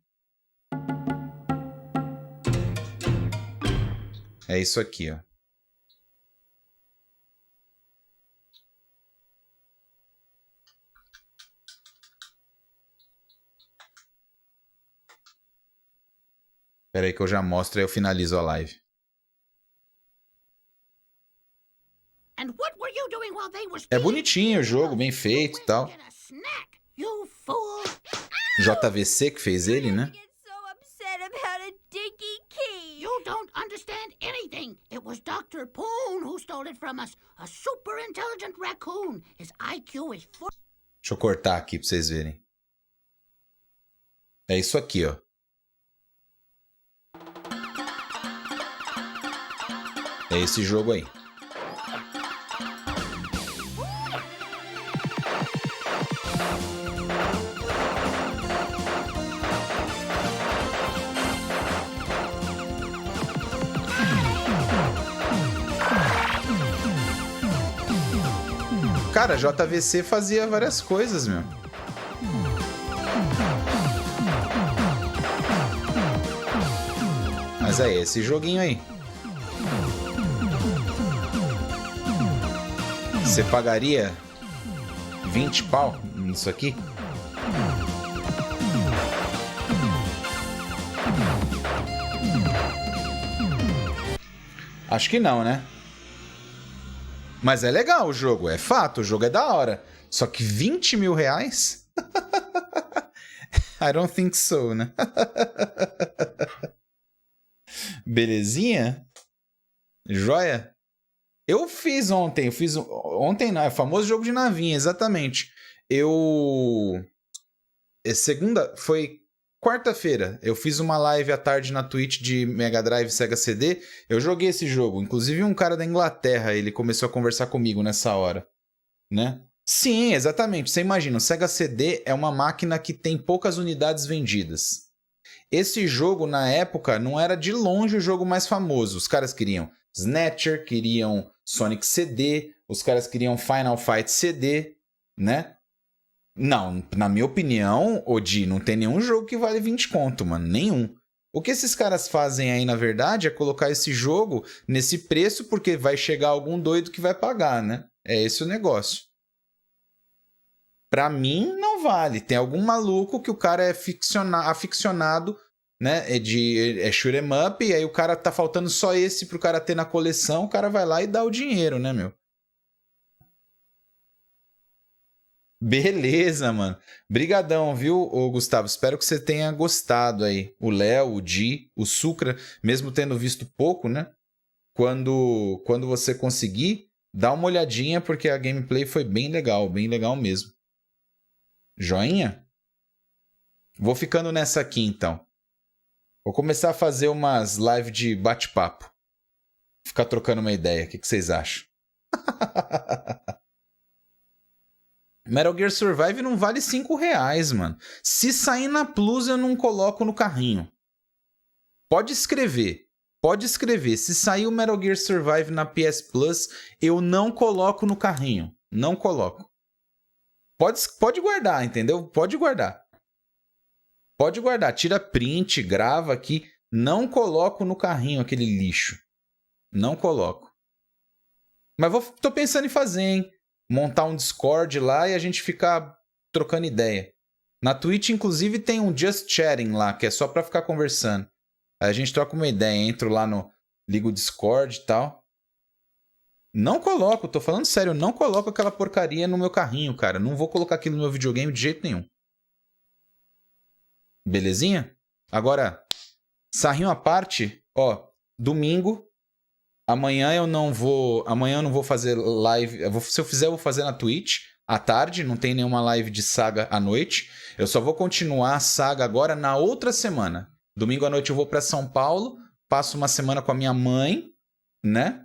É isso aqui, ó. Espera aí que eu já mostro e eu finalizo a live. É bonitinho o jogo, bem feito e tal. JVC que fez ele, né? You don't understand anything. It was Dr. Poon who stole it from us. A super intelligent raccoon. His IQ is 4. Deixa eu cortar aqui pra vocês verem. É isso aqui, ó. É esse jogo aí. Cara, JVC fazia várias coisas, meu. Mas é esse joguinho aí. Você pagaria 20 pau nisso aqui? Acho que não, né? Mas é legal o jogo, é fato, o jogo é da hora. Só que 20 mil reais? I don't think so, né? Belezinha? Joia? Eu fiz ontem, ontem não, é o famoso jogo de navinha, exatamente. Foi quarta-feira, eu fiz uma live à tarde na Twitch de Mega Drive Sega CD, eu joguei esse jogo, inclusive um cara da Inglaterra, ele começou a conversar comigo nessa hora, né? Sim, exatamente, você imagina, o Sega CD é uma máquina que tem poucas unidades vendidas. Esse jogo, na época, não era de longe o jogo mais famoso, os caras queriam Snatcher, queriam Sonic CD, os caras queriam Final Fight CD, né? Não, na minha opinião, Odi, não tem nenhum jogo que vale 20 conto, mano, nenhum. O que esses caras fazem aí, na verdade, é colocar esse jogo nesse preço porque vai chegar algum doido que vai pagar, né? É esse o negócio. Pra mim, não vale. Tem algum maluco que o cara é aficionado, né? É shoot 'em up, e aí o cara tá faltando só esse pro cara ter na coleção, o cara vai lá e dá o dinheiro, né, meu? Beleza, mano. Brigadão, viu, ô Gustavo? Espero que você tenha gostado aí. O Léo, o Di, o Sucra, mesmo tendo visto pouco, né? Quando você conseguir, dá uma olhadinha, porque a gameplay foi bem legal mesmo. Joinha? Vou ficando nessa aqui, então. Vou começar a fazer umas lives de bate-papo. Ficar trocando uma ideia. O que vocês acham? Metal Gear Survive não vale 5 reais, mano. Se sair na Plus, eu não coloco no carrinho. Pode escrever. Pode escrever. Se sair o Metal Gear Survive na PS Plus, eu não coloco no carrinho. Não coloco. Pode guardar, entendeu? Pode guardar. Pode guardar. Tira print, grava aqui. Não coloco no carrinho aquele lixo. Não coloco. Mas tô pensando em fazer, hein? Montar um Discord lá e a gente ficar trocando ideia. Na Twitch, inclusive, tem um Just Chatting lá, que é só pra ficar conversando. Aí a gente troca uma ideia, entro lá no... Ligo o Discord e tal. Não coloco, tô falando sério, eu não coloco aquela porcaria no meu carrinho, cara. Não vou colocar aquilo no meu videogame de jeito nenhum. Belezinha? Agora, sarrinho à parte, ó, domingo, amanhã eu não vou fazer live, se eu fizer eu vou fazer na Twitch, à tarde, não tem nenhuma live de Saga à noite. Eu só vou continuar a Saga agora na outra semana. Domingo à noite eu vou pra São Paulo, passo uma semana com a minha mãe, né?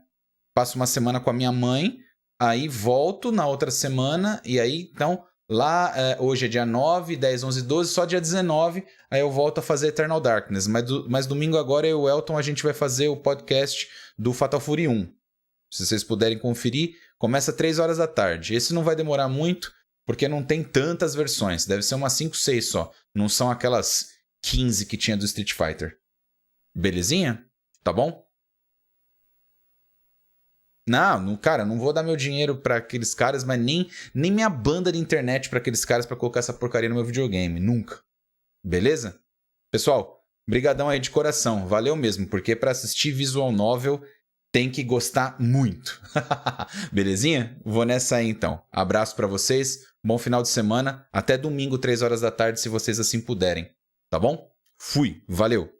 Passo uma semana com a minha mãe, aí volto na outra semana, e aí, então, lá, hoje é dia 9, 10, 11, 12, só dia 19, aí eu volto a fazer Eternal Darkness. Mas domingo agora, eu e o Elton, a gente vai fazer o podcast do Fatal Fury 1. Se vocês puderem conferir, começa 3 horas da tarde. Esse não vai demorar muito, porque não tem tantas versões. Deve ser umas 5, 6 só. Não são aquelas 15 que tinha do Street Fighter. Belezinha? Tá bom? Não, cara, não vou dar meu dinheiro pra aqueles caras, mas nem minha banda de internet pra aqueles caras pra colocar essa porcaria no meu videogame. Nunca. Beleza? Pessoal, brigadão aí de coração. Valeu mesmo, porque pra assistir visual novel tem que gostar muito. Belezinha? Vou nessa aí então. Abraço pra vocês, bom final de semana. Até domingo, 3 horas da tarde, se vocês assim puderem. Tá bom? Fui, valeu!